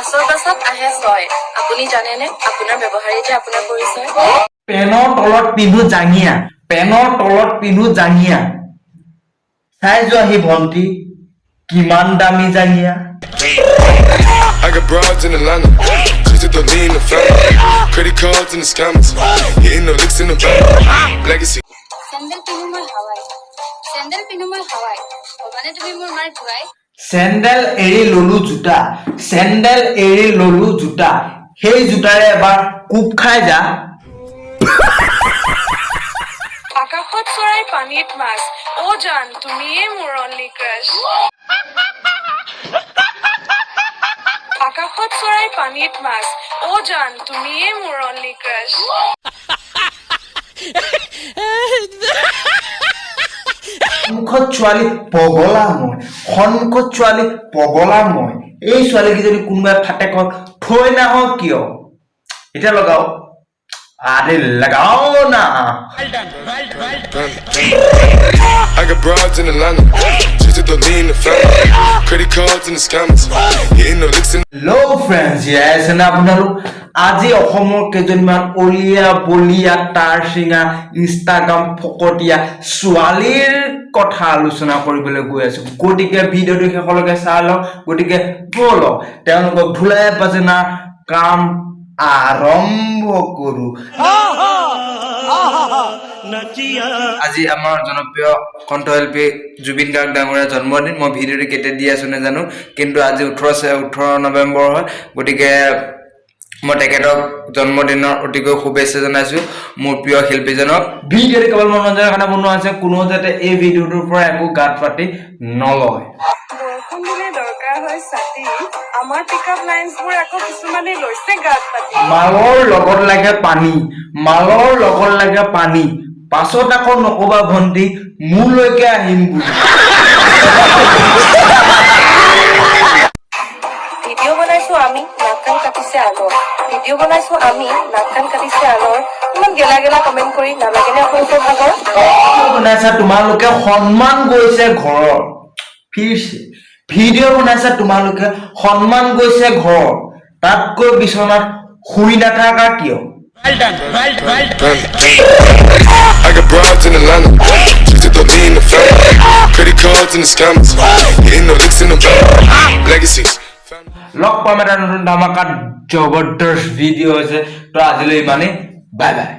পাছত আহে ছয় আপুনি জানেনে আপোনাৰ ব্যৱহাৰে যে আপোনাৰ পৰিচয় পেনৰ তলত পিন্ধু জাঙিয়া চাই যোৱা হি ভন্টি কিমান দামী জাঙিয়া I got broads in Atlanta, just to lean the family. Credit cards in the scammers, hitting no licks in the bank. Legacy. Sandal pinumar Hawaii. Obane tumi mur mar dhuai. Sandal eri lolu juta. Hey jutare ebar kup khai ja. Akashot chorai panit mas. O jan tumiye mur only crush. Akashot chorai panit mas. O jan tumiye mur only crush. সন্মুখত ছোৱালী পগলা মই এই ছোৱালীক যদি কোনোবাই ফাটেকত থৈ নাহক কিয় এটা লগাও আরে লাগাও না I got broads in Atlanta, just to lean the family. Credit cards in the scammers, hitting no licks in. Hello friends, yes and আপোনালোক আজি অসমৰ কেজনমান অলিয়া বলিয়া তাৰ সিঙা ইনষ্টাগ্ৰাম ফকটিয়া ছোৱালীৰ কথা আলোচনা কৰিবলৈ গৈ আছো গটিকে ভিডিওটো শেষলৈকে চাই লওক গটিকে বলক তেওঁলোকক ভুলাই বাজনা কাম আৰম্ভ কৰো আজি আমাৰ জনপ্ৰিয় কণ্ঠশিল্পী জুবিন গাৰ্গ ডাঙৰীয়াৰ জন্মদিন মই ভিডিওটো কেটে দি আছো নাজানো কিন্তু আজি 18 নৱেম্বৰ হয় গটিকে মই তেখেতক জন্মদিনৰ অতিকৈ শুভেচ্ছা জনাইছো মোৰ প্ৰিয় শিল্পীজনক ভিডিওটো কেৱল মনোৰঞ্জনৰ কাৰণে বনোৱা আছে কোনো যাতে এই ভিডিওটোৰ পৰা একো গাত পাতি নলয় বৰষুণ দিলে দৰকাৰ হয় ছাতি আমাৰ পিকআপ লাইনছবোৰ আকৌ কিছুমানে লৈছে গাত পাতি মালৰ লগত লাগে পানী পাছত আকৌ নকবা ভন্টি মোলৈকে আহিম বুলি ভিডিও বনাইছো আমি নাকান কাটিছে আলৰ ইমান গেলা কমেন্ট কৰি নালাগেনে আপোনালোকৰ ভাগৰ বনাইছা তোমালোকে সন্মান গৈছে ঘৰৰ ভিডিও বনাইছা তোমালোকে সন্মান গৈছে ঘৰৰ তাতকৈ বিছনাত শুই নাথাকা কিয় I got broads in Atlanta, just to lean the family. Credit cards in the scammers, hitting no licks in the bank. Legacies. লগ পাম এটা নতুন ধামাকাত জবৰদস্ত ভিডিও আছে তো আজিলৈ মানে বাই বাই